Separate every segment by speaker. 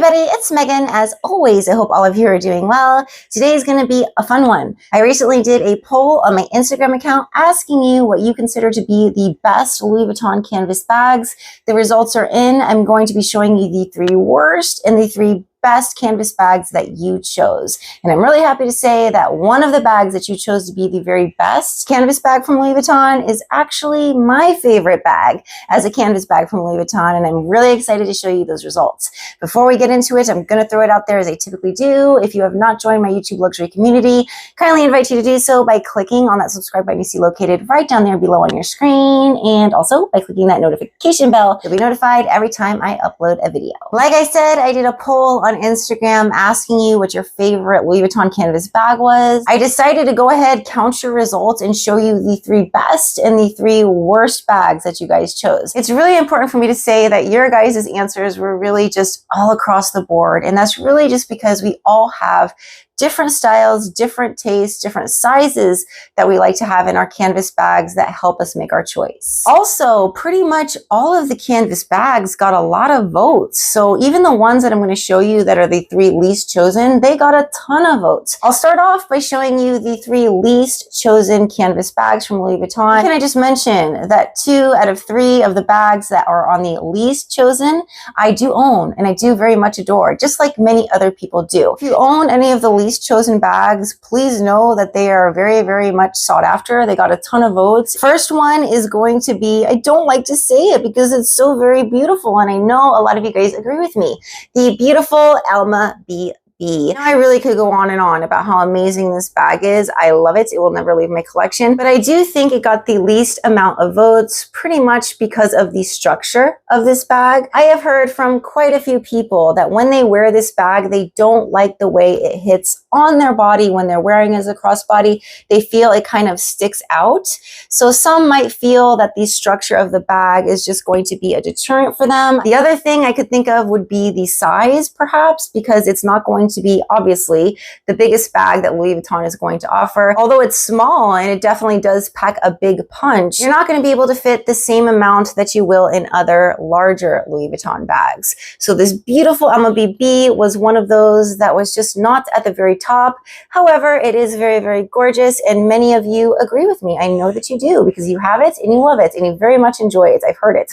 Speaker 1: everybody, it's Megan. As always, I hope all of you are doing well. Today is going to be a fun one. I recently did a poll on my Instagram account asking you what you consider to be the best Louis Vuitton canvas bags. The results are in. I'm going to be showing you the 3 worst and the 3 best canvas bags that you chose. And I'm really happy to say that one of the bags that you chose to be the very best canvas bag from Louis Vuitton is actually my favorite bag as a canvas bag from Louis Vuitton, and I'm really excited to show you those results. Before we get into it, I'm going to throw it out there as I typically do. If you have not joined my YouTube luxury community, kindly invite you to do so by clicking on that subscribe button you see located right down there below on your screen, and also by clicking that notification bell. You'll be notified every time I upload a video. Like I said, I did a poll on Instagram asking you what your favorite Louis Vuitton canvas bag was. I decided to go ahead, count your results, and show you the 3 best and the 3 worst bags that you guys chose. It's really important for me to say that your guys' answers were really just all across the board, and that's really just because we all have different styles, different tastes, different sizes that we like to have in our canvas bags that help us make our choice. Also, pretty much all of the canvas bags got a lot of votes. So even the ones that I'm going to show you that are the 3 least chosen, they got a ton of votes. I'll start off by showing you the 3 least chosen canvas bags from Louis Vuitton. Can I just mention that 2 out of 3 of the bags that are on the least chosen, I do own and I do very much adore, just like many other people do. If you own any of the least chosen bags, please know that they are very, very much sought after. They got a ton of votes. First one is going to be, I don't like to say it because it's so very beautiful, and I know a lot of you guys agree with me, the beautiful Alma BB. Now, I really could go on and on about how amazing this bag is. I love it. It will never leave my collection. But I do think it got the least amount of votes pretty much because of the structure of this bag. I have heard from quite a few people that when they wear this bag, they don't like the way it hits on their body when they're wearing it as a crossbody. They feel it kind of sticks out. So some might feel that the structure of the bag is just going to be a deterrent for them. The other thing I could think of would be the size, perhaps, because it's not going to be obviously the biggest bag that Louis Vuitton is going to offer. Although it's small and it definitely does pack a big punch, you're not going to be able to fit the same amount that you will in other larger Louis Vuitton bags. So this beautiful Alma BB was one of those that was just not at the very top. However, it is very, very gorgeous, and many of you agree with me. I know that you do because you have it and you love it and you very much enjoy it. I've heard it.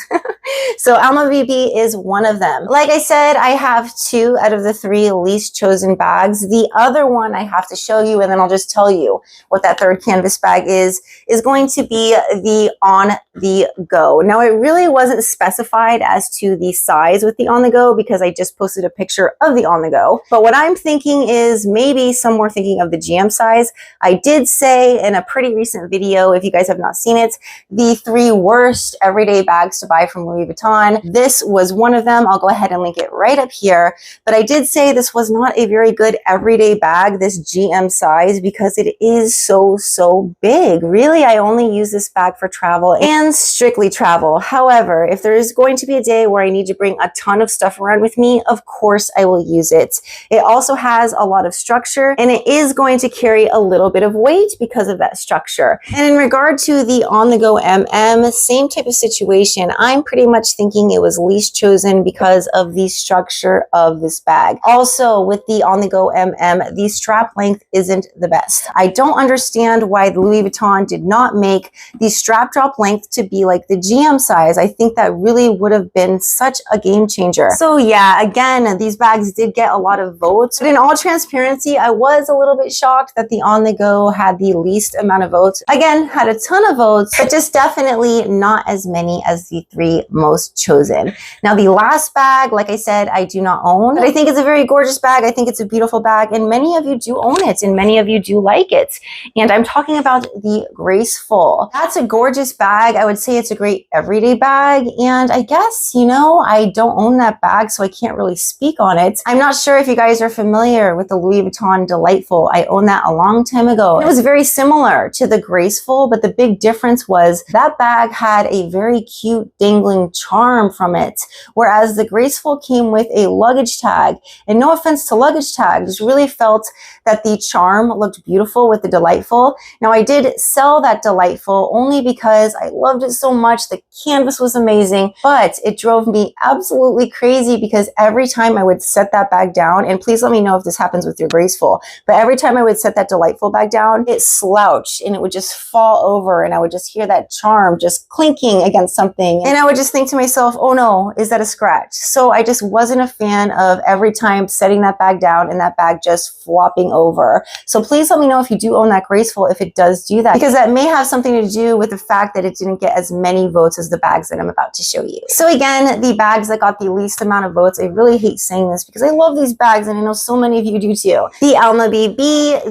Speaker 1: So Alma BB is one of them. Like I said, I have 2 out of the 3 least chosen bags. The other one I have to show you, and then I'll just tell you what that 3rd canvas bag is going to be the OnTheGo. Now, it really wasn't specified as to the size with the OnTheGo because I just posted a picture of the OnTheGo. But what I'm thinking is maybe some more thinking of the GM size. I did say in a pretty recent video, if you guys have not seen it, the 3 worst everyday bags to buy from Louis Vuitton. This was one of them. I'll go ahead and link it right up here. But I did say this was not a very good everyday bag, this GM size, because it is so big. Really, I only use this bag for travel and strictly travel. However, if there is going to be a day where I need to bring a ton of stuff around with me, of course I will use it. It also has a lot of structure, and it is going to carry a little bit of weight because of that structure. And in regard to the OnTheGo MM, same type of situation. I'm pretty much thinking it was least chosen because of the structure of this bag. Also, with the OnTheGo MM, the strap length isn't the best. I don't understand why Louis Vuitton did not make the strap drop length to be like the GM size. I think that really would have been such a game changer. So yeah, again, these bags did get a lot of votes, but in all transparency, I was a little bit shocked that the OnTheGo had the least amount of votes. Again, had a ton of votes, but just definitely not as many as the 3 most chosen. Now, the last bag, like I said, I do not own, but I think it's a very gorgeous bag. I think it's a beautiful bag, and many of you do own it, and many of you do like it. And I'm talking about the Graceful. That's a gorgeous bag. I would say it's a great everyday bag, and I guess, you know, I don't own that bag, so I can't really speak on it. I'm not sure if you guys are familiar with the Louis Vuitton Delightful. I owned that a long time ago. It was very similar to the Graceful, but the big difference was that bag had a very cute dangling charm from it, whereas the Graceful came with a luggage tag. And no offense to luggage tag. Just really felt that the charm looked beautiful with the delightful. Now I did sell that delightful only because I loved it so much. The canvas was amazing, but it drove me absolutely crazy because every time I would set that bag down, and please let me know if this happens with your Graceful, but every time I would set that delightful bag down, it slouched and it would just fall over, and I would just hear that charm just clinking against something. And I would just think to myself, oh no, is that a scratch? So I just wasn't a fan of every time setting that bag down and that bag just flopping over. So please let me know if you do own that Graceful, if it does do that, because that may have something to do with the fact that it didn't get as many votes as the bags that I'm about to show you. So again, the bags that got the least amount of votes, I really hate saying this because I love these bags and I know so many of you do too. The Alma BB,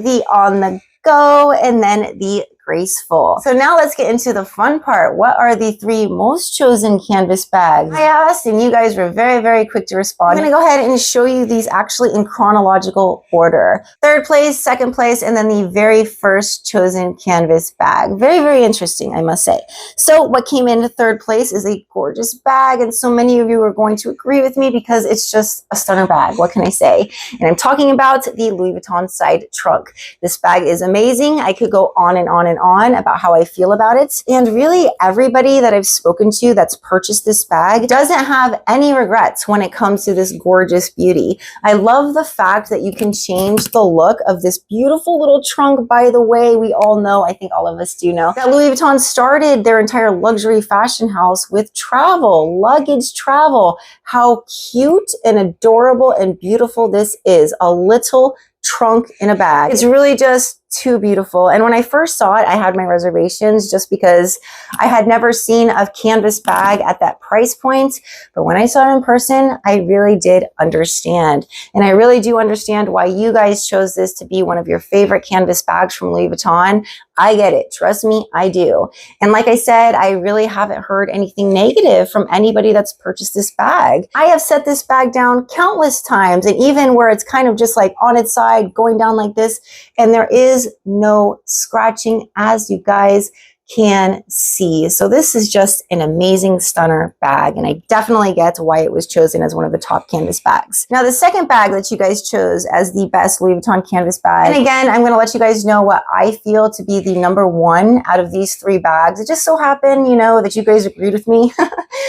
Speaker 1: the OnTheGo, and then the Graceful. So now let's get into the fun part. What are the 3 most chosen canvas bags? I asked and you guys were very, very quick to respond. I'm going to go ahead and show you these actually in chronological order. 3rd place, 2nd place, and then the very first chosen canvas bag. Very, very interesting, I must say. So what came into 3rd place is a gorgeous bag, and so many of you are going to agree with me because it's just a stunner bag. What can I say? And I'm talking about the Louis Vuitton side trunk. This bag is amazing. I could go on and on and on about how I feel about it. And really everybody that I've spoken to that's purchased this bag doesn't have any regrets when it comes to this gorgeous beauty. I love the fact that you can change the look of this beautiful little trunk. By the way, we all know, I think all of us do know, that Louis Vuitton started their entire luxury fashion house with travel, luggage travel. How cute and adorable and beautiful this is. A little trunk in a bag. It's really just too beautiful. And when I first saw it, I had my reservations just because I had never seen a canvas bag at that price point. But when I saw it in person, I really did understand. And I really do understand why you guys chose this to be one of your favorite canvas bags from Louis Vuitton. I get it. Trust me, I do. And like I said, I really haven't heard anything negative from anybody that's purchased this bag. I have set this bag down countless times, and even where it's kind of just like on its side going down like this, and there is no scratching, as you guys can see. So this is just an amazing stunner bag, and I definitely get why it was chosen as one of the top canvas bags. Now the second bag that you guys chose as the best Louis Vuitton canvas bag, and again I'm going to let you guys know what I feel to be the number 1 out of these 3 bags. It just so happened, you know, that you guys agreed with me.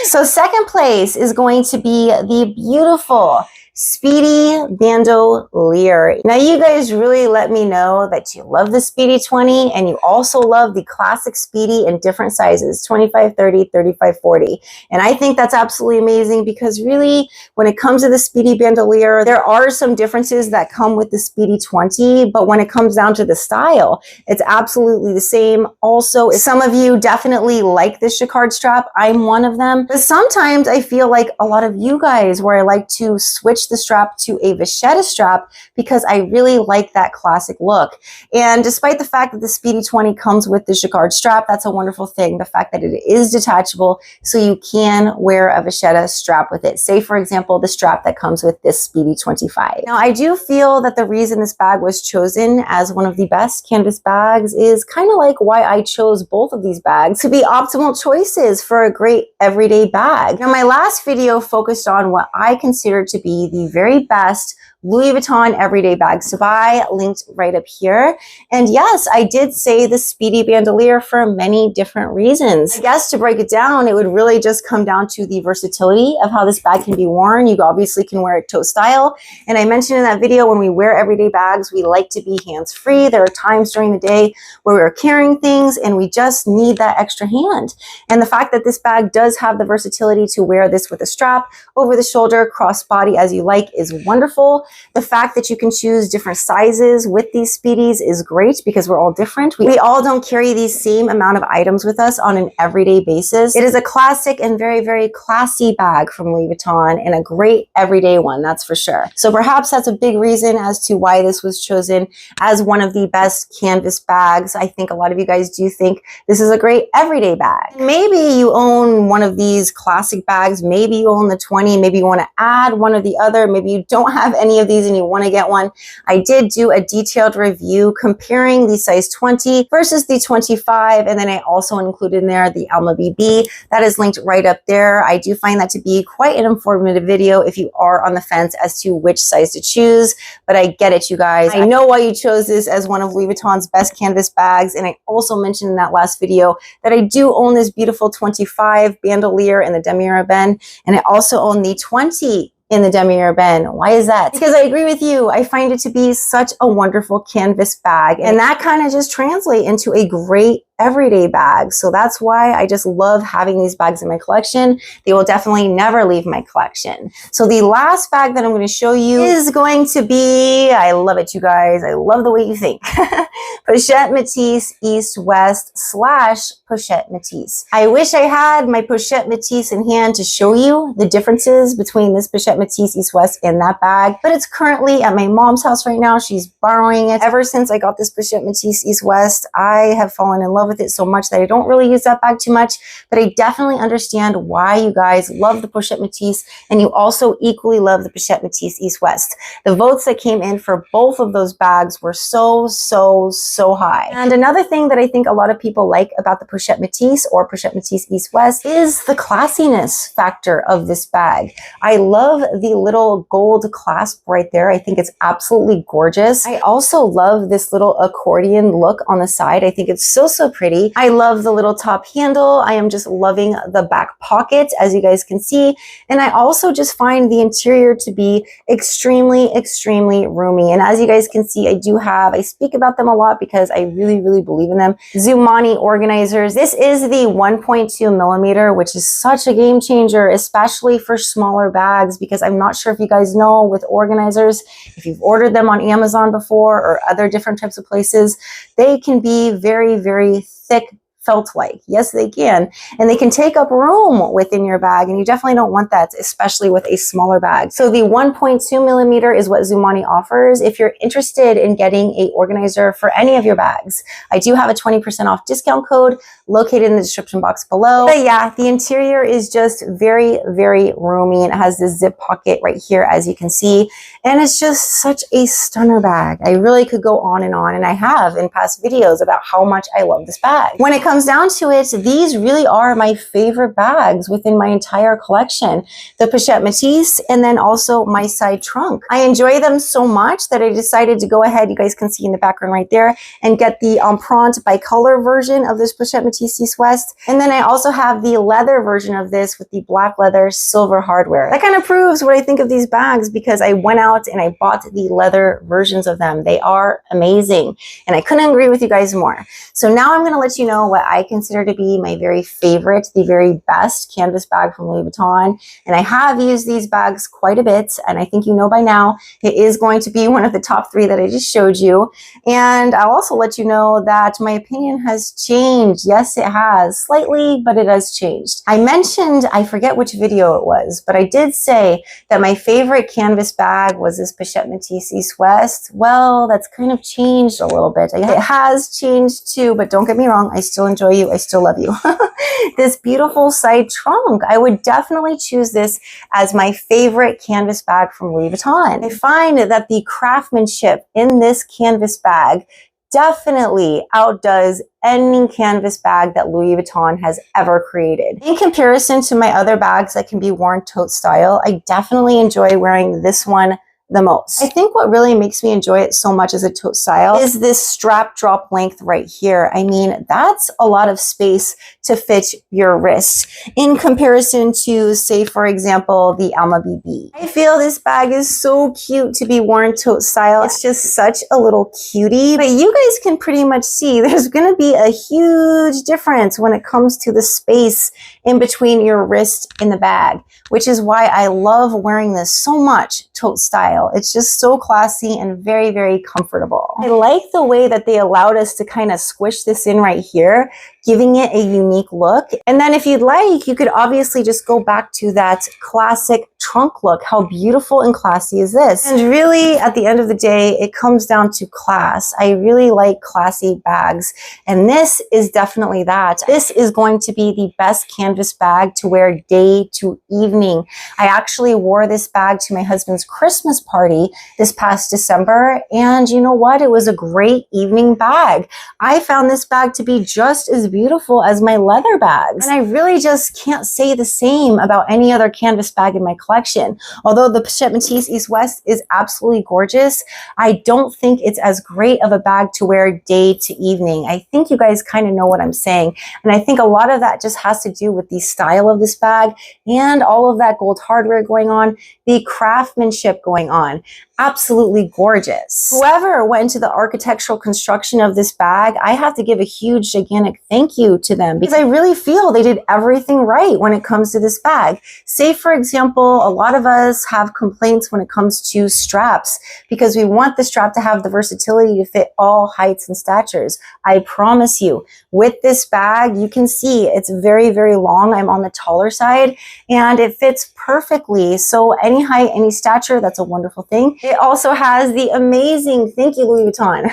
Speaker 1: So 2nd place is going to be the beautiful Speedy Bandouliere. Now you guys really let me know that you love the Speedy 20 and you also love the classic Speedy in different sizes, 25, 30, 35, 40. And I think that's absolutely amazing because really when it comes to the Speedy Bandouliere, there are some differences that come with the Speedy 20, but when it comes down to the style, it's absolutely the same. Also, some of you definitely like this jacquard strap. I'm one of them. But sometimes I feel like a lot of you guys where I like to switch the strap to a vachetta strap because I really like that classic look. And despite the fact that the Speedy 20 comes with the jacquard strap, that's a wonderful thing. The fact that it is detachable so you can wear a vachetta strap with it. Say for example, the strap that comes with this Speedy 25. Now I do feel that the reason this bag was chosen as one of the best canvas bags is kind of like why I chose both of these bags to be optimal choices for a great everyday bag. Now my last video focused on what I consider to be the very best Louis Vuitton everyday bags to buy, linked right up here. And yes, I did say the Speedy Bandouliere for many different reasons. I guess to break it down, it would really just come down to the versatility of how this bag can be worn. You obviously can wear it tote style. And I mentioned in that video, when we wear everyday bags, we like to be hands-free. There are times during the day where we're carrying things and we just need that extra hand. And the fact that this bag does have the versatility to wear this with a strap, over the shoulder, crossbody as you like is wonderful. The fact that you can choose different sizes with these Speedies is great because we're all different. We all don't carry these same amount of items with us on an everyday basis. It is a classic and very, very classy bag from Louis Vuitton and a great everyday one, that's for sure. So perhaps that's a big reason as to why this was chosen as one of the best canvas bags. I think a lot of you guys do think this is a great everyday bag. Maybe you own one of these classic bags, maybe you own the 20, maybe you want to add one or the other. another, maybe you don't have any of these and you want to get one, I did do a detailed review comparing the size 20 versus the 25, and then I also included in there the Alma BB. That is linked right up there. I do find that to be quite an informative video if you are on the fence as to which size to choose, but I get it, you guys. I know why you chose this as one of Louis Vuitton's best canvas bags, and I also mentioned in that last video that I do own this beautiful 25 Bandouliere in the demi-urbaine, and I also own the 20 in the demi-urbaine. Why is that? Because I agree with you. I find it to be such a wonderful canvas bag, and that kind of just translates into a great everyday bag. So that's why I just love having these bags in my collection. They will definitely never leave my collection. So the last bag that I'm going to show you is going to be, I love it, you guys. I love the way you think. Pochette Metis East West / Pochette Metis. I wish I had my Pochette Metis in hand to show you the differences between this Pochette Metis East West and that bag, but it's currently at my mom's house right now. She's borrowing it. Ever since I got this Pochette Metis East West, I have fallen in love with it so much that I don't really use that bag too much, but I definitely understand why you guys love the Pochette Metis, and you also equally love the Pochette Metis East West. The votes that came in for both of those bags were so high. And another thing that I think a lot of people like about the Pochette Metis or Pochette Metis East West is the classiness factor of this bag. I love the little gold clasp right there. I think it's absolutely gorgeous. I also love this little accordion look on the side. I think it's so pretty. I love the little top handle. I am just loving the back pocket, as you guys can see. And I also just find the interior to be extremely roomy. And as you guys can see, I speak about them a lot because I really believe in them. Zumani organizers. This is the 1.2 millimeter, which is such a game changer, especially for smaller bags, because I'm not sure if you guys know with organizers, if you've ordered them on Amazon before or other different types of places, they can be very thick felt-like. Yes, they can. And they can take up room within your bag, and you definitely don't want that, especially with a smaller bag. So the 1.2 millimeter is what Zumani offers. If you're interested in getting a organizer for any of your bags, I do have a 20% off discount code located in the description box below. But yeah, the interior is just very roomy, and it has this zip pocket right here, as you can see. And it's just such a stunner bag. I really could go on, and I have in past videos about how much I love this bag. When it comes down to it, these really are my favorite bags within my entire collection. The Pochette Metis, and then also my side trunk. I enjoy them so much that I decided to go ahead, you guys can see in the background right there, and get the Empreinte bicolor version of this Pochette Metis East West. And then I also have the leather version of this with the black leather silver hardware. That kind of proves what I think of these bags, because I went out and I bought the leather versions of them. They are amazing, and I couldn't agree with you guys more. So now I'm going to let you know what I consider to be my very favorite, the very best canvas bag from Louis Vuitton. And I have used these bags quite a bit, and I think you know by now it is going to be one of the top 3 that I just showed you. And I'll also let you know that my opinion has changed. Yes, it has slightly, but it has changed. I mentioned, I forget which video it was, but I did say that my favorite canvas bag was this Pochette Metis East West. Well, that's kind of changed a little bit. It has changed too, but don't get me wrong, I still enjoy you. I still love you. This beautiful side trunk. I would definitely choose this as my favorite canvas bag from Louis Vuitton. I find that the craftsmanship in this canvas bag definitely outdoes any canvas bag that Louis Vuitton has ever created. In comparison to my other bags that can be worn tote style, I definitely enjoy wearing this one the most. I think what really makes me enjoy it so much as a tote style is this strap drop length right here. I mean, that's a lot of space to fit your wrist in comparison to, say, for example, the Alma BB. I feel this bag is so cute to be worn tote style. It's just such a little cutie, but you guys can pretty much see there's going to be a huge difference when it comes to the space in between your wrist and the bag, which is why I love wearing this so much tote style. It's just so classy and very, very comfortable. I like the way that they allowed us to kind of squish this in right here giving it a unique look. And then if you'd like, you could obviously just go back to that classic trunk look. How beautiful and classy is this? And really, at the end of the day, it comes down to class. I really like classy bags, and this is definitely that. This is going to be the best canvas bag to wear day to evening. I actually wore this bag to my husband's Christmas party this past December, and you know what? It was a great evening bag. I found this bag to be just as beautiful as my leather bags, and I really just can't say the same about any other canvas bag in my collection. Although the Pochette Metis East West is absolutely gorgeous, I don't think it's as great of a bag to wear day to evening. I think you guys kind of know what I'm saying. And I think a lot of that just has to do with the style of this bag and all of that gold hardware going on, the craftsmanship going on. Absolutely gorgeous. Whoever went into the architectural construction of this bag, I have to give a huge, gigantic thank you to them, because I really feel they did everything right when it comes to this bag. Say, for example, a lot of us have complaints when it comes to straps, because we want the strap to have the versatility to fit all heights and statures. I promise you, with this bag, you can see it's very, very long. I'm on the taller side, and it fits perfectly. So any height, any stature, that's a wonderful thing. It also has the amazing, thank you Louis Vuitton,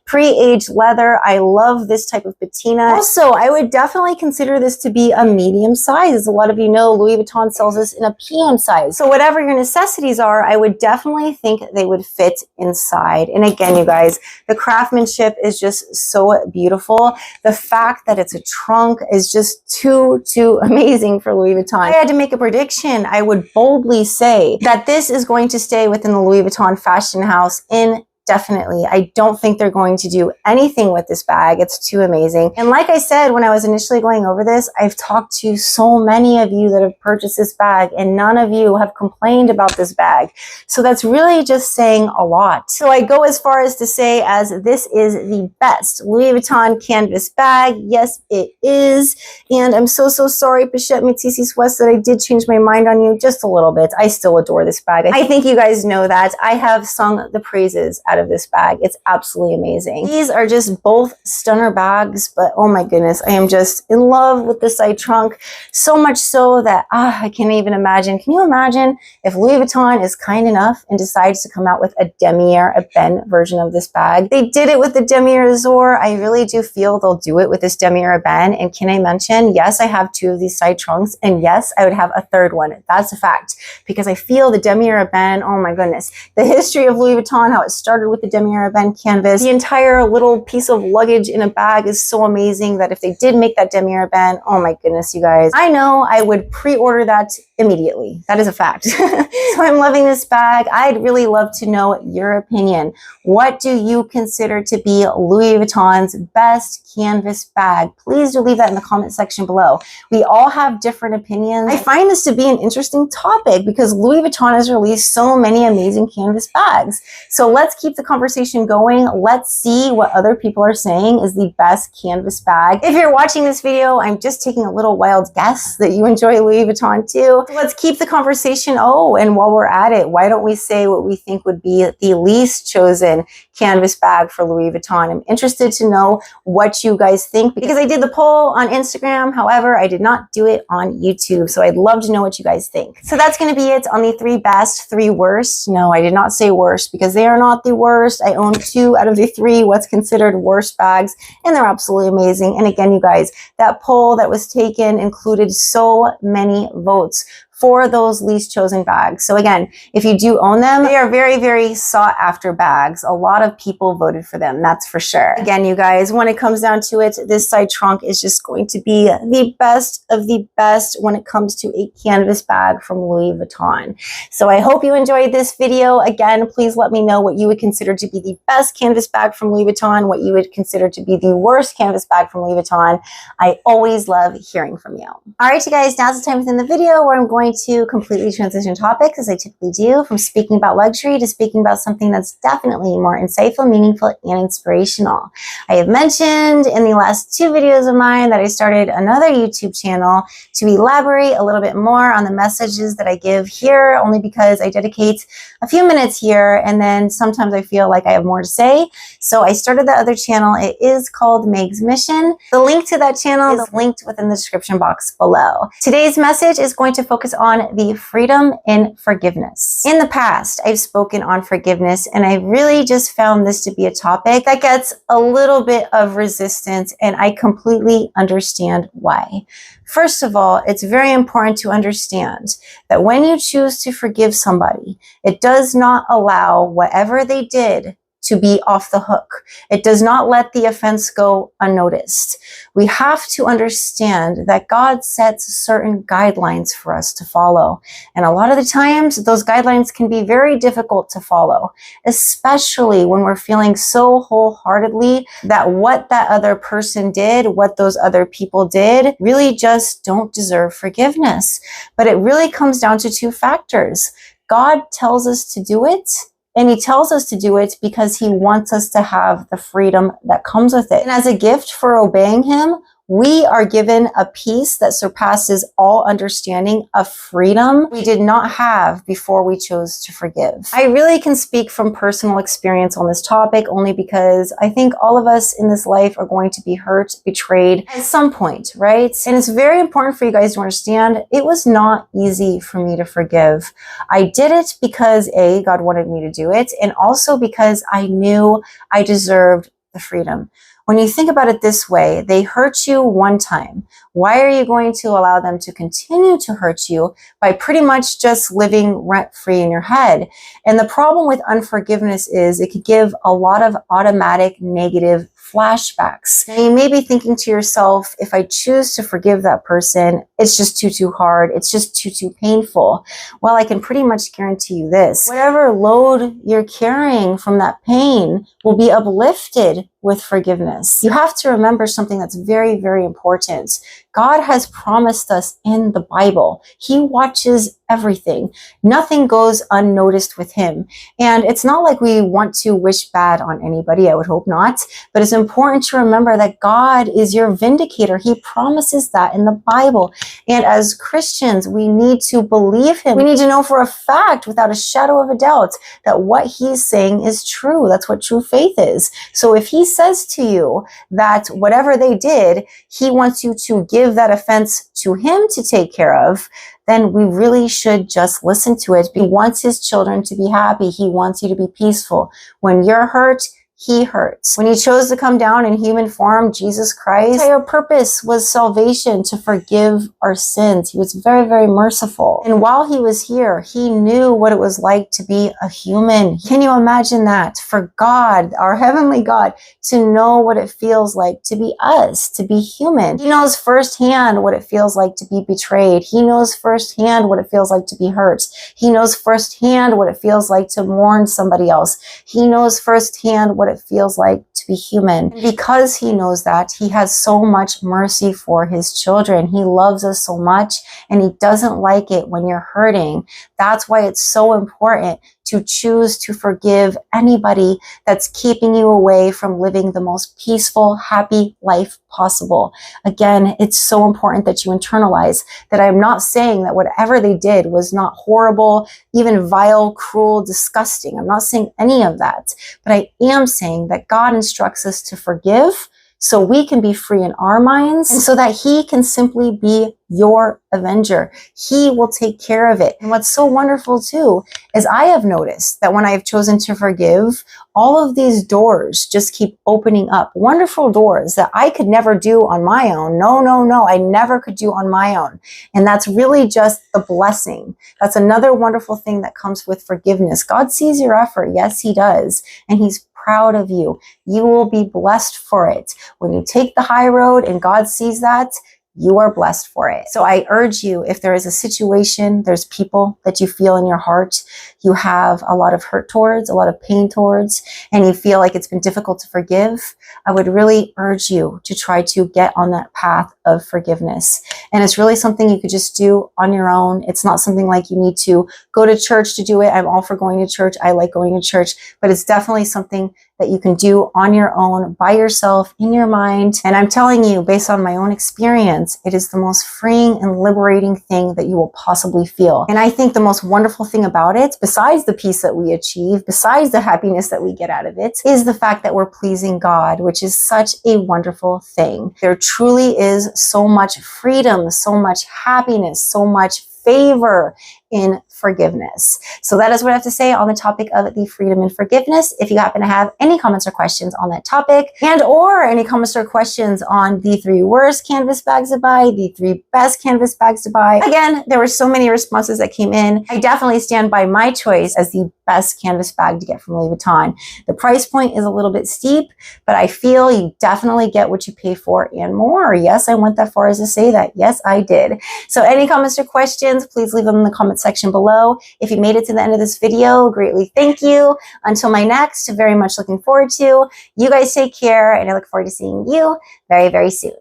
Speaker 1: pre-aged leather. I love this type of patina. Also, I would definitely consider this to be a medium size. As a lot of you know, Louis Vuitton sells this in a PM size. So whatever your necessities are, I would definitely think they would fit inside. And again, you guys, the craftsmanship is just so beautiful. The fact that it's a trunk is just too amazing for Louis Vuitton. I had to make a prediction. I would boldly say that this is going to stay within the Louis Vuitton fashion house indefinitely. I don't think they're going to do anything with this bag. It's too amazing. And like I said, when I was initially going over this, I've talked to so many of you that have purchased this bag, and none of you have complained about this bag. So that's really just saying a lot. So I go as far as to say as this is the best Louis Vuitton canvas bag. Yes, it is. And I'm so sorry, Pochette Metis East West, that I did change my mind on you just a little bit. I still adore this bag. I think you guys know that. I have sung the praises out of this bag. It's absolutely amazing. These are just both stunner bags, but oh my goodness, I am just in love with the side trunk, so much so that I can't even imagine. Can you imagine if Louis Vuitton is kind enough and decides to come out with a Demier, a Ben version of this bag? They did it with the Demier Azur. I really do feel they'll do it with this Demier Ben. And can I mention, yes, I have 2 of these side trunks, and yes, I would have a 3rd one. That's a fact, because I feel the Demier Ben, oh my goodness, the history of Louis Vuitton, how it started with the Demier Ben canvas. The entire little piece of luggage in a bag is so amazing that if they did make that Demier Ben, oh my goodness, you guys, I know I would pre-order that immediately. That is a fact. So I'm loving this bag. I'd really love to know your opinion. What do you consider to be Louis Vuitton's best canvas bag? Please do leave that in the comment section below. We all have different opinions. I find this to be an interesting topic because Louis Vuitton has released so many amazing canvas bags. So let's keep the conversation going. Let's see what other people are saying is the best canvas bag. If you're watching this video, I'm just taking a little wild guess that you enjoy Louis Vuitton too. So let's keep the conversation. Oh, and while we're at it, why don't we say what we think would be the least chosen canvas bag for Louis Vuitton? I'm interested to know what you guys think because I did the poll on Instagram. However, I did not do it on YouTube. So I'd love to know what you guys think. So that's going to be it on the 3 best, 3 worst. No, I did not say worst because they are not the worst. I own 2 out of the 3 what's considered worst bags, and they're absolutely amazing. And again, you guys, that poll that was taken included so many votes for those least chosen bags. So again, if you do own them, they are very, very sought after bags. A lot of people voted for them, that's for sure. Again, you guys, when it comes down to it, this side trunk is just going to be the best of the best when it comes to a canvas bag from Louis Vuitton. So I hope you enjoyed this video. Again, please let me know what you would consider to be the best canvas bag from Louis Vuitton, what you would consider to be the worst canvas bag from Louis Vuitton. I always love hearing from you. All right, you guys, now's the time within the video where I'm going going to completely transition topics, as I typically do, from speaking about luxury to speaking about something that's definitely more insightful, meaningful, and inspirational. I have mentioned in the last 2 videos of mine that I started another YouTube channel to elaborate a little bit more on the messages that I give here, only because I dedicate a few minutes here and then sometimes I feel like I have more to say. So I started that other channel. It is called MEGS Mission. The link to that channel is linked within the description box below. Today's message is going to focus on the freedom in forgiveness. In the past, I've spoken on forgiveness, and I really just found this to be a topic that gets a little bit of resistance, and I completely understand why. First of all, it's very important to understand that when you choose to forgive somebody, it does not allow whatever they did to be off the hook. It does not let the offense go unnoticed. We have to understand that God sets certain guidelines for us to follow. And a lot of the times, those guidelines can be very difficult to follow, especially when we're feeling so wholeheartedly that what that other person did, what those other people did, really just don't deserve forgiveness. But it really comes down to 2 factors. God tells us to do it, and he tells us to do it because he wants us to have the freedom that comes with it. And as a gift for obeying him, we are given a peace that surpasses all understanding of freedom we did not have before we chose to forgive. I really can speak from personal experience on this topic only because I think all of us in this life are going to be hurt, betrayed at some point, right? And it's very important for you guys to understand it was not easy for me to forgive. I did it because A, God wanted me to do it, and also because I knew I deserved the freedom. When you think about it this way, they hurt you one time. Why are you going to allow them to continue to hurt you by pretty much just living rent-free in your head? And the problem with unforgiveness is it could give a lot of automatic negative flashbacks. Now, you may be thinking to yourself, if I choose to forgive that person, it's just too hard. It's just too painful. Well, I can pretty much guarantee you this. Whatever load you're carrying from that pain will be uplifted with forgiveness. You have to remember something that's very, very important. God has promised us in the Bible. He watches everything. Nothing goes unnoticed with him. And it's not like we want to wish bad on anybody. I would hope not. But it's important to remember that God is your vindicator. He promises that in the Bible. And as Christians, we need to believe him. We need to know for a fact, without a shadow of a doubt, that what he's saying is true. That's what true faith is. So if he says to you that whatever they did, he wants you to give that offense to him to take care of, then we really should just listen to it. He wants his children to be happy. He wants you to be peaceful. When you're hurt, he hurts. When he chose to come down in human form, Jesus Christ, his entire purpose was salvation, to forgive our sins. He was very, very merciful. And while he was here, he knew what it was like to be a human. Can you imagine that? For God, our heavenly God, to know what it feels like to be us, to be human. He knows firsthand what it feels like to be betrayed. He knows firsthand what it feels like to be hurt. He knows firsthand what it feels like to mourn somebody else. He knows firsthand what it feels like to be human. And because he knows that, he has so much mercy for his children. He loves us so much, and he doesn't like it when you're hurting. That's why it's so important to choose to forgive anybody that's keeping you away from living the most peaceful, happy life possible. Again, it's so important that you internalize that I'm not saying that whatever they did was not horrible, even vile, cruel, disgusting. I'm not saying any of that, but I am saying that God instructs us to forgive so we can be free in our minds, and so that he can simply be your avenger. He will take care of it. And what's so wonderful too is I have noticed that when I've chosen to forgive, all of these doors just keep opening up. Wonderful doors that I could never do on my own. No, I never could do on my own. And that's really just the blessing. That's another wonderful thing that comes with forgiveness. God sees your effort. Yes, he does. And he's proud of you. You will be blessed for it. When you take the high road and God sees that, you are blessed for it. So I urge you, if there is a situation, there's people that you feel in your heart, you have a lot of hurt towards, a lot of pain towards, and you feel like it's been difficult to forgive, I would really urge you to try to get on that path of forgiveness. And it's really something you could just do on your own. It's not something like you need to go to church to do it. I'm all for going to church. I like going to church, but it's definitely something that you can do on your own, by yourself, in your mind. And I'm telling you, based on my own experience, it is the most freeing and liberating thing that you will possibly feel. And I think the most wonderful thing about it, besides the peace that we achieve, besides the happiness that we get out of it, is the fact that we're pleasing God, which is such a wonderful thing. There truly is so much freedom, so much happiness, so much favor in forgiveness. So that is what I have to say on the topic of the freedom and forgiveness. If you happen to have any comments or questions on that topic, and or any comments or questions on the 3 worst canvas bags to buy, the 3 best canvas bags to buy. Again, there were so many responses that came in. I definitely stand by my choice as the best canvas bag to get from Louis Vuitton. The price point is a little bit steep, but I feel you definitely get what you pay for and more. Yes, I went that far as to say that. Yes, I did. So any comments or questions, please leave them in the comment section below. If you made it to the end of this video, greatly thank you. Until my next, very much looking forward to. You guys take care, and I look forward to seeing you very, very soon.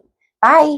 Speaker 1: Bye.